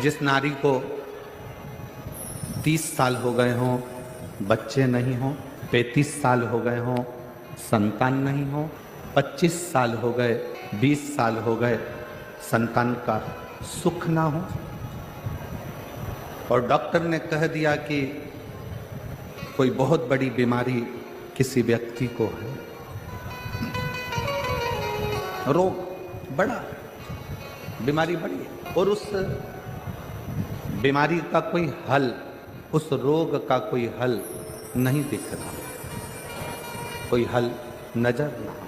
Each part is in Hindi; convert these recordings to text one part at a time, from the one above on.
जिस नारी को 30 साल हो गए हों, बच्चे नहीं हों, 35 साल हो गए हों, संतान नहीं हो, 25 साल हो गए, 20 साल हो गए, संतान का सुख ना हो, और डॉक्टर ने कह दिया कि कोई बहुत बड़ी बीमारी किसी व्यक्ति को है, रोग बड़ा, बीमारी बड़ी है, और उस बीमारी का कोई हल, उस रोग का कोई हल नहीं दिख रहा, कोई हल नजर ना हो।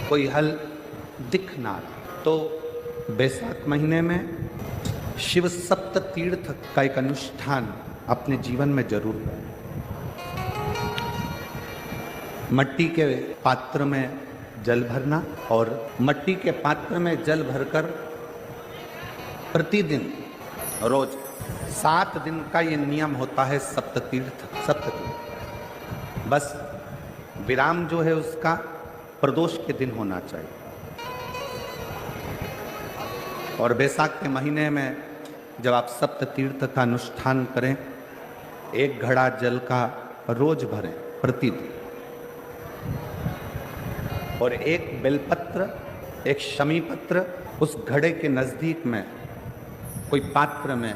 कोई हल दिख ना रहा, तो बैसाख महीने में शिव सप्त तीर्थ का एक अनुष्ठान अपने जीवन में जरूर करें। मट्टी के पात्र में जल भरना, और मट्टी के पात्र में जल भरकर प्रतिदिन रोज 7 दिन का ये नियम होता है सप्ततीर्थ। बस विराम जो है उसका प्रदोष के दिन होना चाहिए, और बैसाख के महीने में जब आप सप्ततीर्थ का अनुष्ठान करें, 1 घड़ा जल का रोज भरें प्रतिदिन, और 1 बेलपत्र, 1 शमी पत्र उस घड़े के नजदीक में कोई पात्र में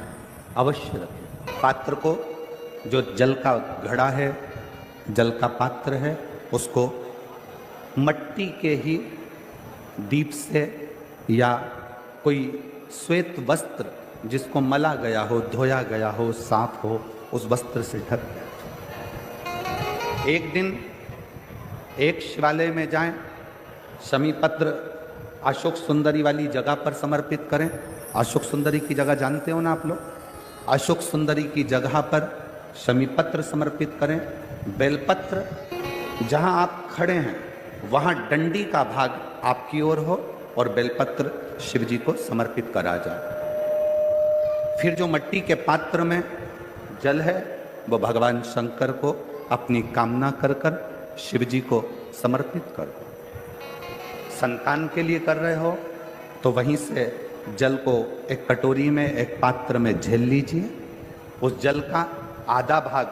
अवश्य रखें। पात्र को, जो जल का घड़ा है, जल का पात्र है, उसको मट्टी के ही दीप से या कोई श्वेत वस्त्र जिसको मला गया हो, धोया गया हो, साफ हो, उस वस्त्र से ढक दें। एक दिन एक शिवालय में जाएं, शमी पत्र अशोक सुंदरी वाली जगह पर समर्पित करें। अशोक सुंदरी की जगह जानते हो ना आप लोग? अशोक सुंदरी की जगह पर शमी पत्र समर्पित करें। बेलपत्र जहां आप खड़े हैं वहां डंडी का भाग आपकी ओर हो, और बेलपत्र शिव जी को समर्पित करा जाए। फिर जो मट्टी के पात्र में जल है, वो भगवान शंकर को अपनी कामना कर कर शिव जी को समर्पित कर दो। संतान के लिए कर रहे हो तो वहीं से जल को एक कटोरी में, एक पात्र में झेल लीजिए। उस जल का आधा भाग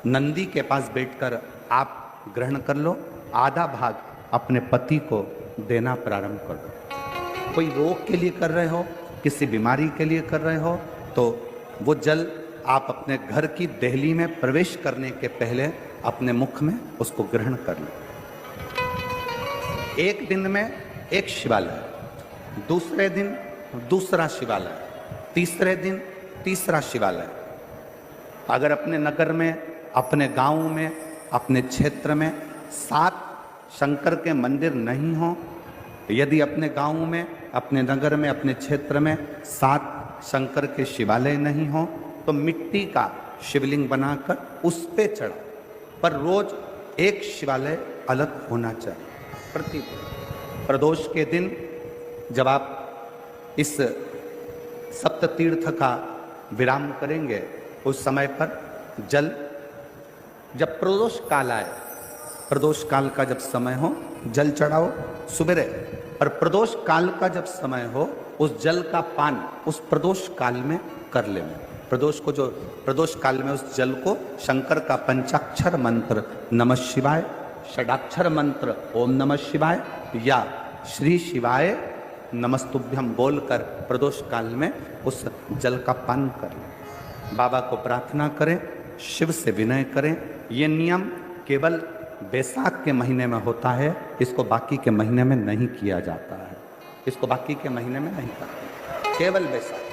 नंदी के पास बैठकर आप ग्रहण कर लो, आधा भाग अपने पति को देना प्रारंभ कर दो। कोई रोग के लिए कर रहे हो, किसी बीमारी के लिए कर रहे हो, तो वो जल आप अपने घर की देहली में प्रवेश करने के पहले अपने मुख में उसको ग्रहण कर लो। एक दिन में एक शिवालय, दूसरे दिन दूसरा शिवालय, तीसरे दिन तीसरा शिवालय। अगर अपने नगर में, अपने गांव में, अपने क्षेत्र में 7 शंकर के मंदिर नहीं हो, यदि अपने गांव में, अपने नगर में, अपने क्षेत्र में 7 शंकर के शिवालय नहीं हो, तो मिट्टी का शिवलिंग बनाकर उस पे चढ़ा, पर रोज एक शिवालय अलग होना चाहिए। प्रतिदिन प्रदोष के दिन जब आप इस सप्ततीर्थ का विराम करेंगे, उस समय पर जल, जब प्रदोष काल आए, प्रदोष काल का जब समय हो, जल चढ़ाओ सुबह, और प्रदोष काल का जब समय हो, उस जल का पान उस प्रदोष काल में कर लेना। प्रदोष को, जो प्रदोष काल में उस जल को शंकर का पंचाक्षर मंत्र नमः शिवाय, षडाक्षर मंत्र ओम नमः शिवाय या श्री शिवाय नमस्तुभ्यम बोलकर प्रदोष काल में उस जल का पान करें। बाबा को प्रार्थना करें, शिव से विनय करें। ये नियम केवल बैसाख के महीने में होता है, इसको बाकी के महीने में नहीं किया जाता है। इसको बाकी के महीने में नहीं करते, केवल बैसाख।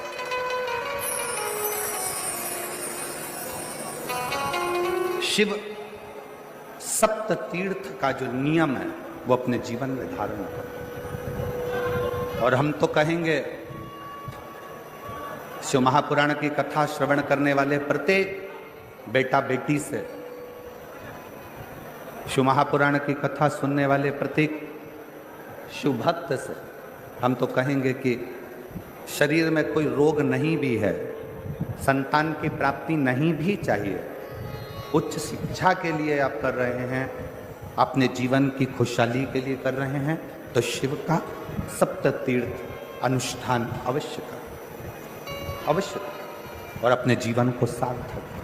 शिव सप्त तीर्थ का जो नियम है वो अपने जीवन में धारण करें। और हम तो कहेंगे, शिव महापुराण की कथा श्रवण करने वाले प्रत्येक बेटा बेटी से, शिव महापुराण की कथा सुनने वाले प्रत्येक शिव भक्त से हम तो कहेंगे कि शरीर में कोई रोग नहीं भी है, संतान की प्राप्ति नहीं भी चाहिए, उच्च शिक्षा के लिए आप कर रहे हैं, अपने जीवन की खुशहाली के लिए कर रहे हैं तो शिव का सप्त तीर्थ अनुष्ठान अवश्य करें, अवश्य करें और अपने जीवन को सार्थक